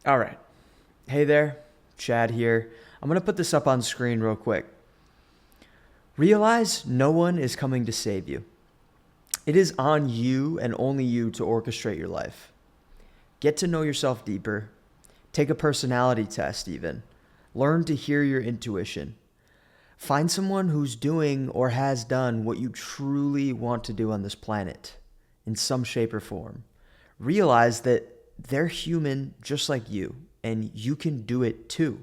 All right. Hey there, Chad here. I'm going to put this up on screen real quick. Realize no one is coming to save you. It is on you and only you to orchestrate your life. Get to know yourself deeper. Take a personality test, even. Learn to hear your intuition. Find someone who's doing or has done what you truly want to do on this planet in some shape or form. Realize that they're human just like you, and you can do it too.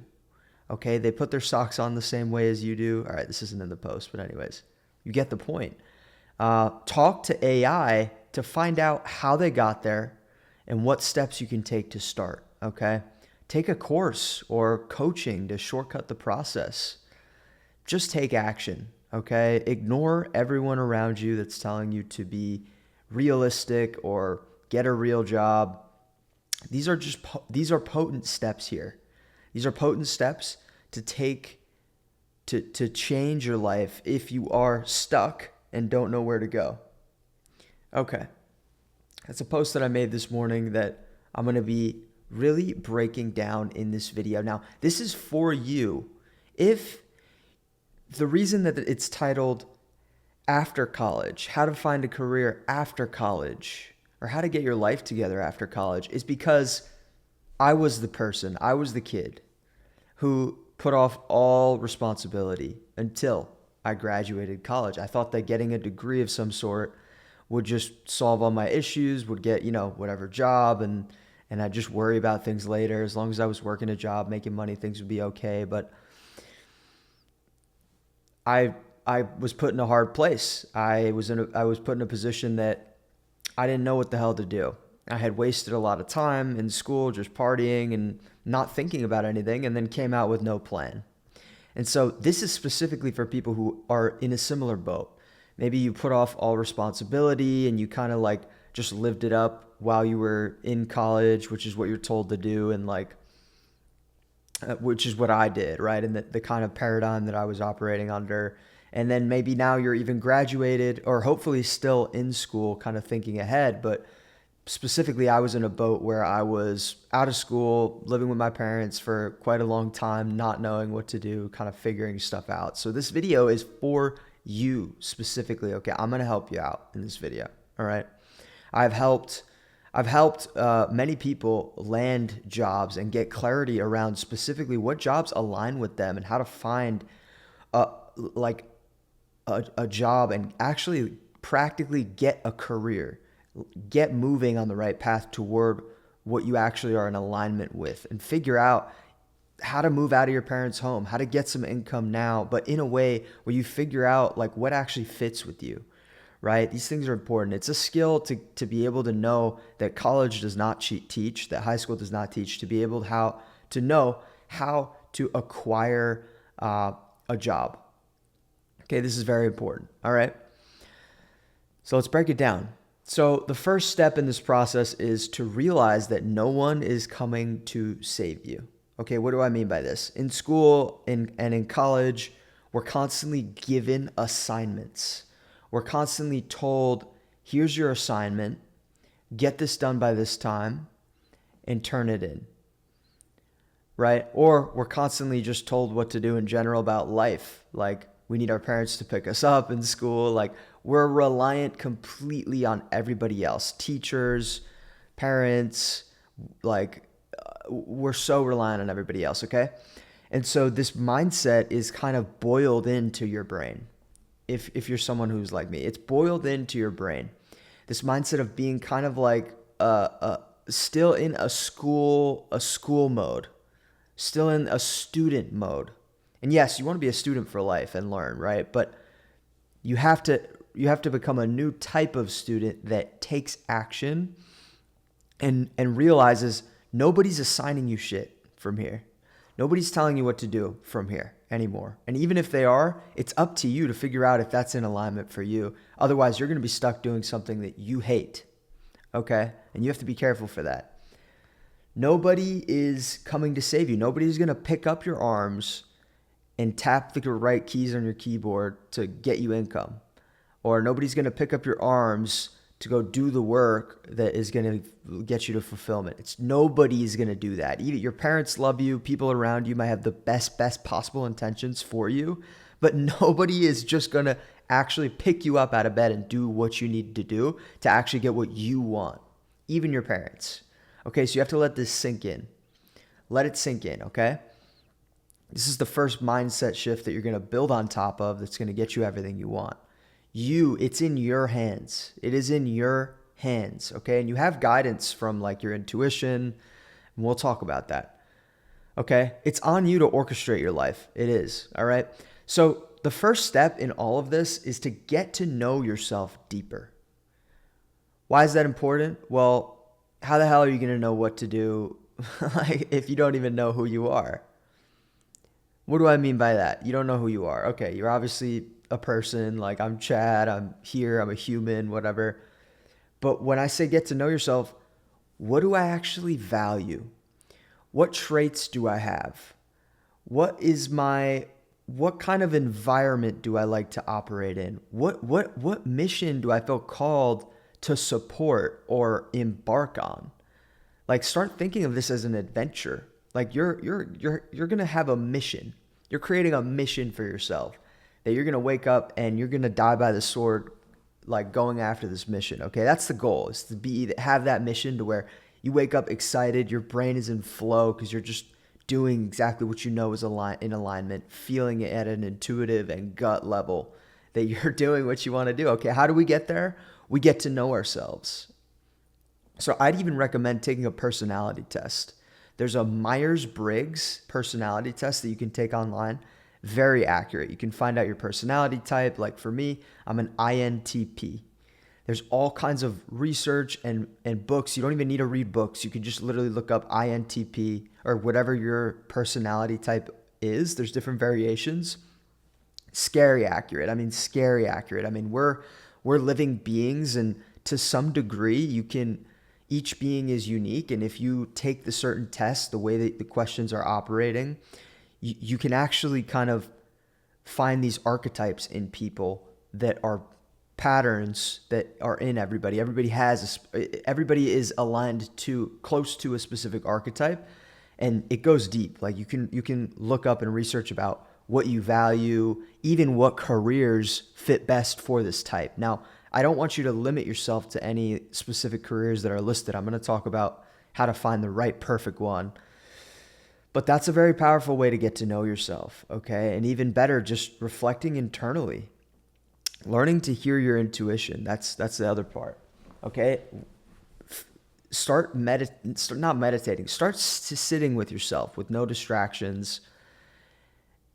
Okay, they put their socks on the same way as you do. All right, this isn't in the post, but anyways, you get the point. Talk to AI to find out how they got there and what steps you can take to start. Okay, take a course or coaching to shortcut the process. Just take action. Okay, ignore everyone around you that's telling you to be realistic or get a real job. These are potent steps here. These are potent steps to take to change your life if you are stuck and don't know where to go. Okay. That's a post that I made this morning that I'm going to be really breaking down in this video. Now, this is for you. If the reason that it's titled After College, How to Find a Career After College, or How to Get Your Life Together After College, is because I was the kid who put off all responsibility until I graduated college. I thought that getting a degree of some sort would just solve all my issues, would get, whatever job, and I'd just worry about things later. As long as I was working a job, making money, things would be okay. But I I was put in a hard place. I was put in a position that I didn't know what the hell to do. I had wasted a lot of time in school just partying and not thinking about anything, and then came out with no plan. And so this is specifically for people who are in a similar boat. Maybe you put off all responsibility and you kind of like just lived it up while you were in college, which is what you're told to do, and like which is what I did, right? And the kind of paradigm that I was operating under. And then maybe now you're even graduated or hopefully still in school, kind of thinking ahead. But specifically, I was in a boat where I was out of school, living with my parents for quite a long time, not knowing what to do, kind of figuring stuff out. So this video is for you specifically. Okay, I'm going to help you out in this video. All right. I've helped I've helped many people land jobs and get clarity around specifically what jobs align with them and how to find a like a job and actually practically get a career, get moving on the right path toward what you actually are in alignment with, and figure out how to move out of your parents' home, how to get some income now, but in a way where you figure out like what actually fits with you, right? These things are important. It's a skill to be able to know that college does not teach, that high school does not teach, to be able to know how to acquire a job. Okay, this is very important. All right. So let's break it down. So the first step in this process is to realize that no one is coming to save you. Okay, what do I mean by this? In school and in college, we're constantly given assignments. We're constantly told, here's your assignment, get this done by this time, and turn it in, right? Or we're constantly just told what to do in general about life. Like we need our parents to pick us up in school. Like we're reliant completely on everybody else, teachers, parents, like we're so reliant on everybody else, okay? And so this mindset is kind of boiled into your brain. If you're someone who's like me, it's boiled into your brain. This mindset of being kind of like still in a school mode, still in a student mode. And yes, you want to be a student for life and learn, right? But you have to you have to become a new type of student that takes action and realizes nobody's assigning you shit from here. Nobody's telling you what to do from here anymore. And even if they are, it's up to you to figure out if that's in alignment for you. Otherwise, you're going to be stuck doing something that you hate. Okay? And you have to be careful for that. Nobody is coming to save you. Nobody's going to pick up your arms and tap the right keys on your keyboard to get you income. Or nobody's going to pick up your arms to go do the work that is going to get you to fulfillment. It's nobody is going to do that. Even your parents love you, people around you might have the best possible intentions for you, but nobody is just going to actually pick you up out of bed and do what you need to do to actually get what you want. Even your parents. Okay, so you have to let this sink in. Let it sink in, okay? This is the first mindset shift that you're going to build on top of that's going to get you everything you want. It's in your hands. It is in your hands, okay? And you have guidance from like your intuition, and we'll talk about that, okay? It's on you to orchestrate your life. It is, all right? So the first step in all of this is to get to know yourself deeper. Why is that important? Well, how the hell are you going to know what to do like if you don't even know who you are? What do I mean by that? You don't know who you are. Okay, you're obviously a person, like I'm Chad, I'm here, I'm a human, whatever. But when I say get to know yourself, what do I actually value? What traits do I have? What kind of environment do I like to operate in? What mission do I feel called to support or embark on? Like start thinking of this as an adventure. Like you're going to have a mission. You're creating a mission for yourself that you're going to wake up and you're going to die by the sword, like going after this mission. Okay. That's the goal, is to have that mission to where you wake up excited. Your brain is in flow because you're just doing exactly what you know is in alignment, feeling it at an intuitive and gut level that you're doing what you want to do. Okay. How do we get there? We get to know ourselves. So I'd even recommend taking a personality test. There's a Myers-Briggs personality test that you can take online. Very accurate. You can find out your personality type. Like for me, I'm an INTP. There's all kinds of research and books. You don't even need to read books. You can just literally look up INTP or whatever your personality type is. There's different variations. Scary accurate. I mean, we're living beings, and to some degree, each being is unique. And if you take the certain tests, the way that the questions are operating, you can actually kind of find these archetypes in people that are patterns that are in everybody. Everybody is aligned close to a specific archetype, and it goes deep. Like you can look up and research about what you value, even what careers fit best for this type. Now, I don't want you to limit yourself to any specific careers that are listed. I'm going to talk about how to find the right perfect one. But that's a very powerful way to get to know yourself, okay? And even better, just reflecting internally. Learning to hear your intuition. That's the other part, okay? Start sitting with yourself with no distractions,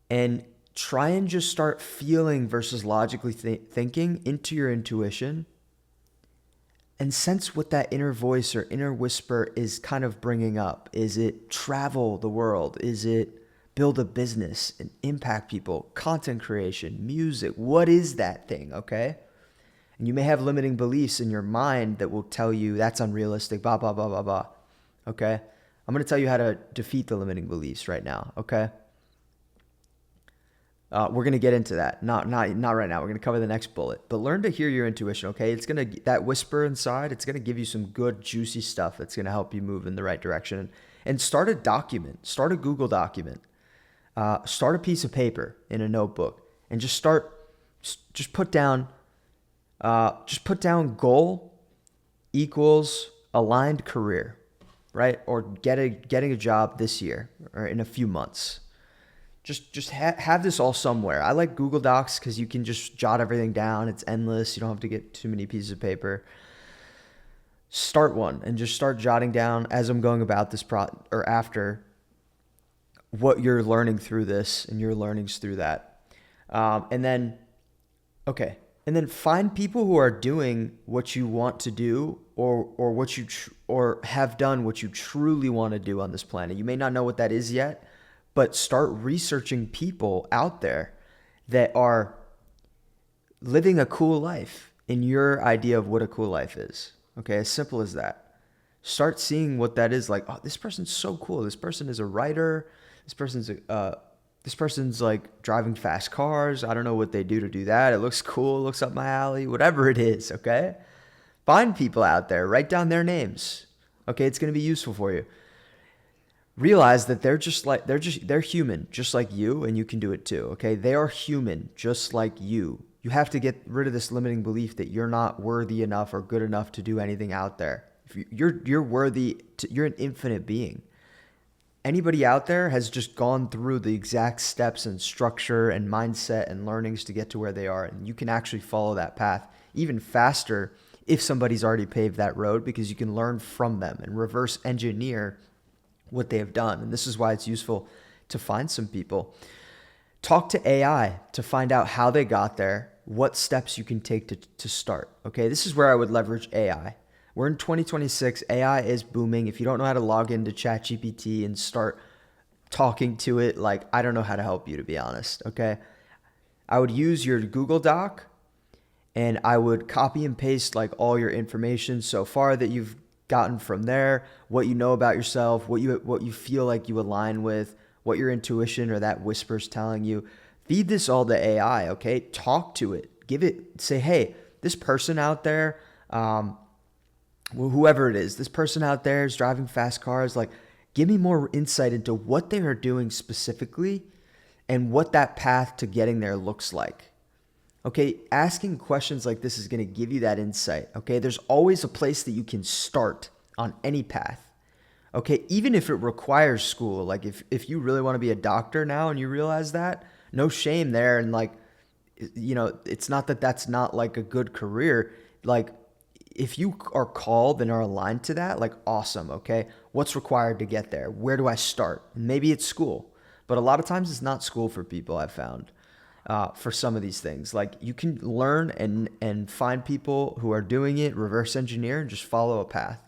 and try and just start feeling versus logically thinking into your intuition, and sense what that inner voice or inner whisper is kind of bringing up. Is it travel the world? Is it build a business and impact people, content creation, music? What is that thing, okay? And you may have limiting beliefs in your mind that will tell you that's unrealistic, blah, blah, blah, blah, blah, okay? I'm going to tell you how to defeat the limiting beliefs right now, okay? We're going to get into that. Not right now. We're going to cover the next bullet. But learn to hear your intuition, okay? That whisper inside, it's going to give you some good, juicy stuff that's going to help you move in the right direction. And start a document. Start a Google document. Start a piece of paper in a notebook. And just put down goal equals aligned career, right? Or getting a job this year or in a few months. Just have this all somewhere. I like Google Docs because you can just jot everything down. It's endless. You don't have to get too many pieces of paper. Start one and just start jotting down as I'm going about this or after what you're learning through this and your learnings through that. And then find people who are doing what you want to do or what you or have done what you truly want to do on this planet. You may not know what that is yet, but start researching people out there that are living a cool life in your idea of what a cool life is. Okay, as simple as that. Start seeing what that is like. Oh, this person's so cool. This person is a writer. This person's like driving fast cars. I don't know what they do to do that. It looks cool. It looks up my alley. Whatever it is, okay? Find people out there, write down their names. Okay, it's going to be useful for you. Realize that they're human, just like you, and you can do it too. Okay, they are human, just like you. You have to get rid of this limiting belief that you're not worthy enough or good enough to do anything out there. If you're worthy, you're an infinite being. Anybody out there has just gone through the exact steps and structure and mindset and learnings to get to where they are, and you can actually follow that path even faster if somebody's already paved that road, because you can learn from them and reverse engineer what they have done. And this is why it's useful to find some people. Talk to AI to find out how they got there, what steps you can take to start. Okay, this is where I would leverage AI. We're in 2026. AI is booming. If you don't know how to log into ChatGPT and start talking to it, like, I don't know how to help you, to be honest. Okay, I would use your Google Doc and I would copy and paste like all your information so far that you've gotten from there, what you know about yourself, what you feel like you align with, what your intuition or that whisper's telling you. Feed this all to AI, okay? Talk to it. Say, hey, this person out there, whoever it is, this person out there is driving fast cars. Like, give me more insight into what they are doing specifically and what that path to getting there looks like. Okay, asking questions like this is going to give you that insight. Okay, there's always a place that you can start on any path. Okay, even if it requires school, like if you really want to be a doctor now and you realize that, no shame there. And like, it's not that that's not like a good career. Like, if you are called and are aligned to that, like, awesome. Okay, what's required to get there? Where do I start? And maybe it's school, but a lot of times it's not school for people, I've found. For some of these things, like, you can learn and find people who are doing it, reverse engineer, and just follow a path.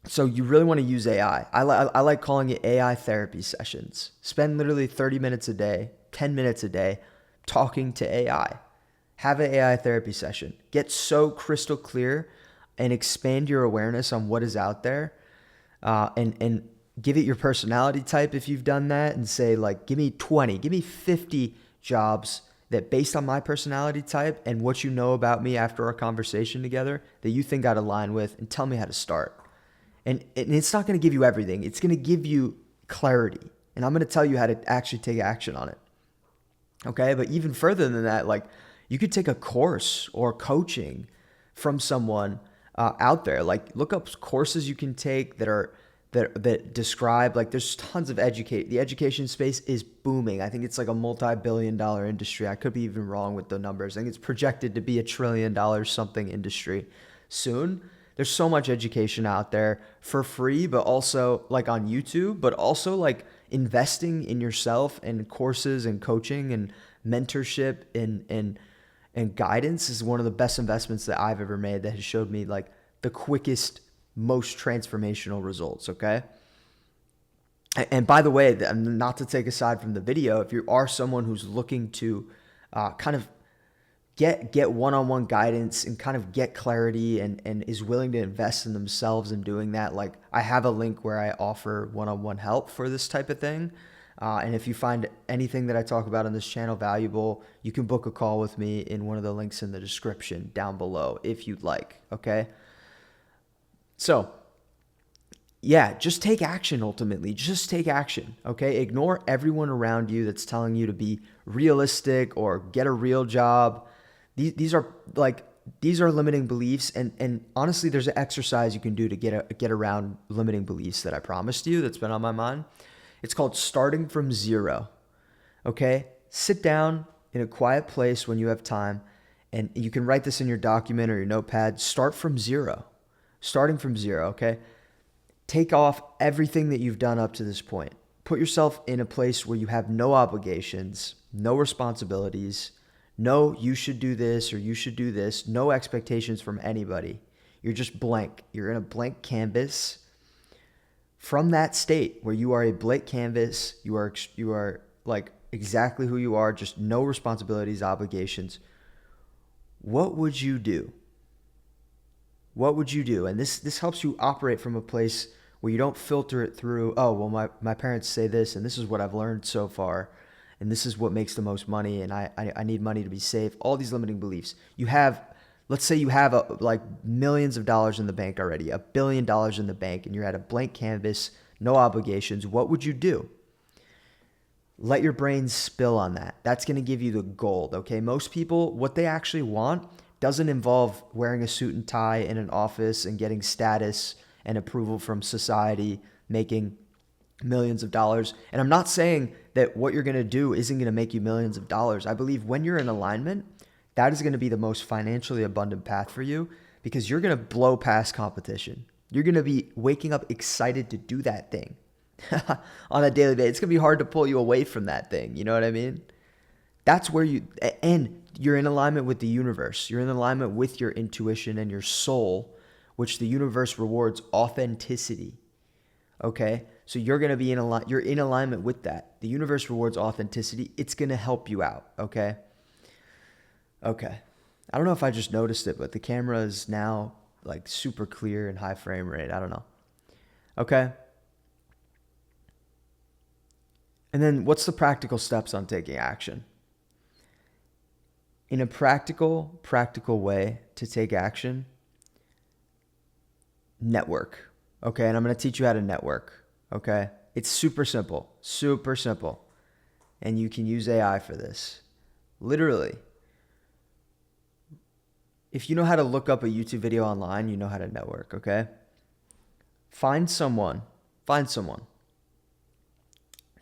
So you really want to use AI. I like calling it AI therapy sessions. Spend literally 30 minutes a day, 10 minutes a day talking to AI. Have an AI therapy session. Get so crystal clear and expand your awareness on what is out there, and give it your personality type if you've done that, and say, like, give me 50 jobs that, based on my personality type and what you know about me after our conversation together, that you think I'd align with, and tell me how to start. And it's not going to give you everything. It's going to give you clarity. And I'm going to tell you how to actually take action on it. Okay? But even further than that, like, you could take a course or coaching from someone out there. Like, look up courses you can take that describe, like, there's tons of the education space is booming. I think it's like a multi-billion-dollar industry. I could be even wrong with the numbers. I think it's projected to be $1 trillion something industry soon. There's so much education out there for free, but also like on YouTube, but also like investing in yourself and courses and coaching and mentorship and guidance is one of the best investments that I've ever made, that has showed me like the quickest, most transformational results. Okay. And by the way, not to take aside from the video, if you are someone who's looking to kind of get one-on-one guidance and kind of get clarity and is willing to invest in themselves in doing that, like, I have a link where I offer one-on-one help for this type of thing. And if you find anything that I talk about on this channel valuable, you can book a call with me in one of the links in the description down below if you'd like. Okay. So yeah, just take action. Ultimately, just take action. Okay. Ignore everyone around you that's telling you to be realistic or get a real job. These are limiting beliefs. And honestly, there's an exercise you can do to get around limiting beliefs that I promised you that's been on my mind. It's called starting from zero. Okay. Sit down in a quiet place when you have time, and you can write this in your document or your notepad. Start from zero. Starting from zero. Okay. Take off everything that you've done up to this point. Put yourself in a place where you have no obligations, no responsibilities, no you should do this or you should do this, no expectations from anybody. You're just blank. You're in a blank canvas. From that state where you are a blank canvas, you are like exactly who you are, just no responsibilities, obligations. What would you do? What would you do? And this helps you operate from a place where you don't filter it through, oh, well, my parents say this, and this is what I've learned so far, and this is what makes the most money, and I need money to be safe. All these limiting beliefs. You have Let's say you have like millions of dollars in the bank already, $1 billion in the bank, and you're at a blank canvas, no obligations. What would you do? Let your brain spill on that. That's going to give you the gold, okay? Most people, what they actually want doesn't involve wearing a suit and tie in an office and getting status and approval from society, making millions of dollars. And I'm not saying that what you're going to do isn't going to make you millions of dollars. I believe when you're in alignment, that is going to be the most financially abundant path for you because you're going to blow past competition. You're going to be waking up excited to do that thing on a daily basis. It's going to be hard to pull you away from that thing. You know what I mean? That's where and you're in alignment with the universe. You're in alignment with your intuition and your soul, which the universe rewards authenticity. Okay? So you're going to be you're in alignment with that. The universe rewards authenticity. It's going to help you out. Okay? Okay. I don't know if I just noticed it, but the camera is now like super clear and high frame rate. I don't know. Okay. And then what's the practical steps on taking action? In a practical way to take action, network. Okay. And I'm going to teach you how to network. Okay. It's super simple, And you can use AI for this. Literally. If you know how to look up a YouTube video online, you know how to network, okay? Find someone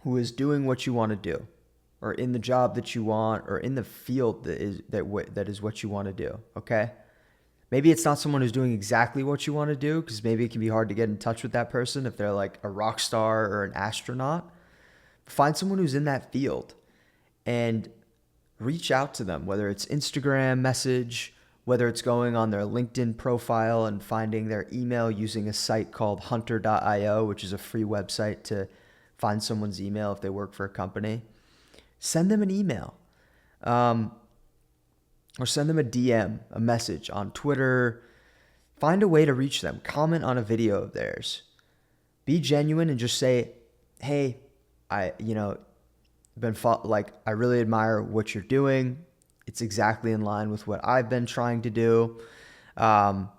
who is doing what you want to do, or in the job that you want, or in the field that is what you want to do, okay? Maybe it's not someone who's doing exactly what you want to do, because maybe it can be hard to get in touch with that person if they're like a rock star or an astronaut. Find someone who's in that field and reach out to them, whether it's Instagram message, whether it's going on their LinkedIn profile and finding their email using a site called hunter.io, which is a free website to find someone's email if they work for a company. Send them an email, or send them a DM, a message on Twitter. Find a way to reach them. Comment on a video of theirs. Be genuine and just say, hey, I really admire what you're doing. It's exactly in line with what I've been trying to do. I'm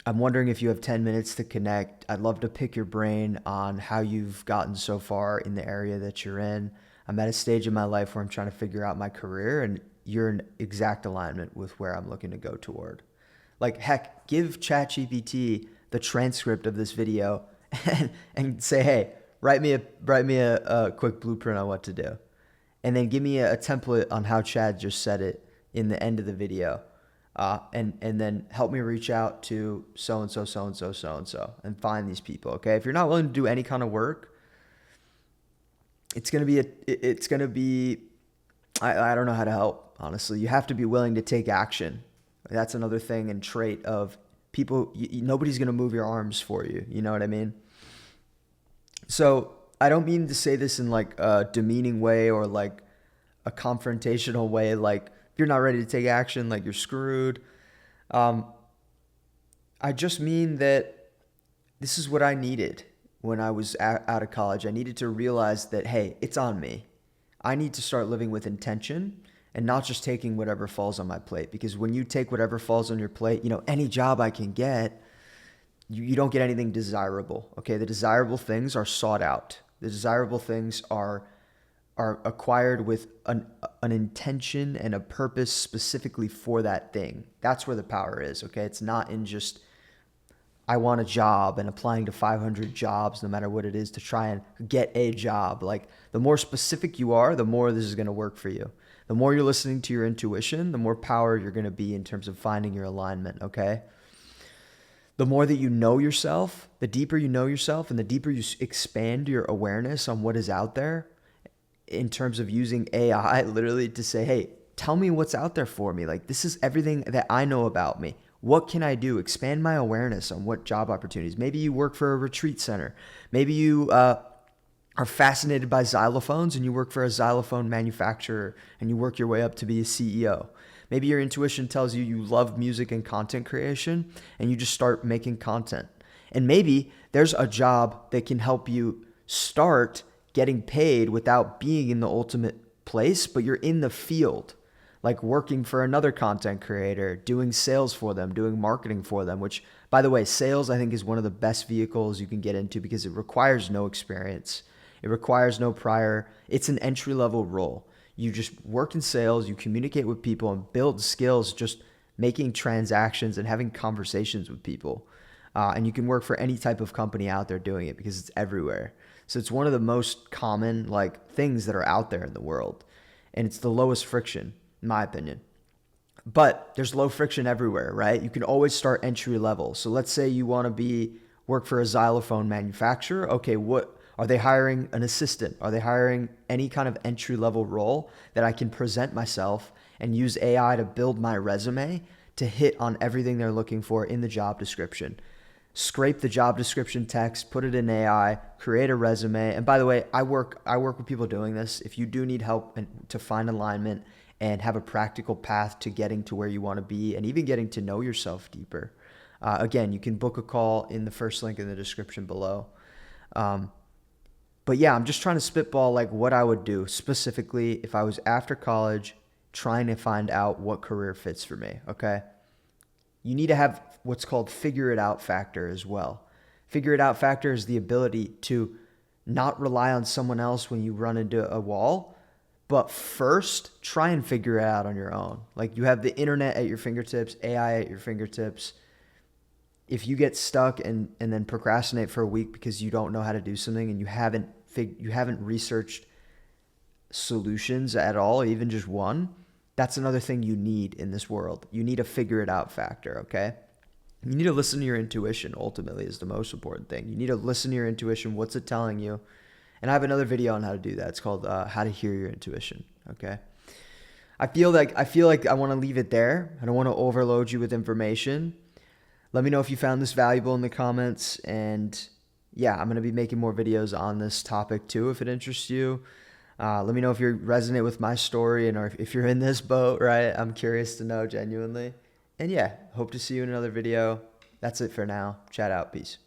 wondering if you have 10 minutes to connect. I'd love to pick your brain on how you've gotten so far in the area that you're in. I'm at a stage in my life where I'm trying to figure out my career, and you're in exact alignment with where I'm looking to go toward. Like, heck, give ChatGPT the transcript of this video and say, hey, write me a quick blueprint on what to do. And then give me a template on how Chad just said it in the end of the video. And then help me reach out to so-and-so, so-and-so, so-and-so, and find these people, okay? If you're not willing to do any kind of work, it's going to be, I don't know how to help, honestly. You have to be willing to take action. That's another thing and trait of people. Nobody's going to move your arms for you. You know what I mean? So I don't mean to say this in like a demeaning way or like a confrontational way. Like, if you're not ready to take action, like you're screwed. I just mean that this is what I needed when I was out of college. I needed to realize that, hey, it's on me. I need to start living with intention and not just taking whatever falls on my plate. Because when you take whatever falls on your plate, any job I can get, you don't get anything desirable. Okay, the desirable things are sought out. The desirable things are acquired with an intention and a purpose specifically for that thing. That's where the power is, okay? It's not in just, I want a job and applying to 500 jobs, no matter what it is, to try and get a job. Like, the more specific you are, the more this is going to work for you. The more you're listening to your intuition, the more power you're going to be in terms of finding your alignment, okay? The more that you know yourself, the deeper you know yourself, and the deeper you expand your awareness on what is out there in terms of using AI literally to say, hey, tell me what's out there for me. Like, this is everything that I know about me. What can I do? Expand my awareness on what job opportunities. Maybe you work for a retreat center. Maybe you are fascinated by xylophones and you work for a xylophone manufacturer and you work your way up to be a CEO. Maybe your intuition tells you you love music and content creation and you just start making content. And maybe there's a job that can help you start getting paid without being in the ultimate place, but you're in the field. like working for another content creator, doing sales for them, doing marketing for them, which, by the way, sales I think is one of the best vehicles you can get into because it requires no experience. It requires no prior, it's an entry level role. You just work in sales, you communicate with people and build skills just making transactions and having conversations with people. And you can work for any type of company out there doing it because it's everywhere. So it's one of the most common like things that are out there in the world. And it's the lowest friction, in my opinion. But there's low friction everywhere, right? You can always start entry level. So let's say you want to work for a xylophone manufacturer. Okay, what are they hiring? An assistant? Are they hiring any kind of entry level role that I can present myself and use AI to build my resume to hit on everything they're looking for in the job description? Scrape the job description text, put it in AI, create a resume. And by the way, I work with people doing this. If you do need help to find alignment and have a practical path to getting to where you want to be and even getting to know yourself deeper, again, you can book a call in the first link in the description below. But yeah, I'm just trying to spitball like what I would do specifically if I was after college trying to find out what career fits for me, okay? You need to have what's called figure it out factor as well. Figure it out factor is the ability to not rely on someone else when you run into a wall, but first try and figure it out on your own. Like you have the internet at your fingertips, AI at your fingertips. If you get stuck and then procrastinate for a week because you don't know how to do something and you haven't researched solutions at all, even just one, that's another thing you need in this world. You need a figure it out factor, okay? You need to listen to your intuition, ultimately, is the most important thing. You need to listen to your intuition. What's it telling you? And I have another video on how to do that. It's called How to Hear Your Intuition, okay? I feel like I want to leave it there. I don't want to overload you with information. Let me know if you found this valuable in the comments. And yeah, I'm going to be making more videos on this topic too if it interests you. Let me know if you resonate with my story and or if you're in this boat, right? I'm curious to know genuinely. And yeah, hope to see you in another video. That's it for now. Chat out. Peace.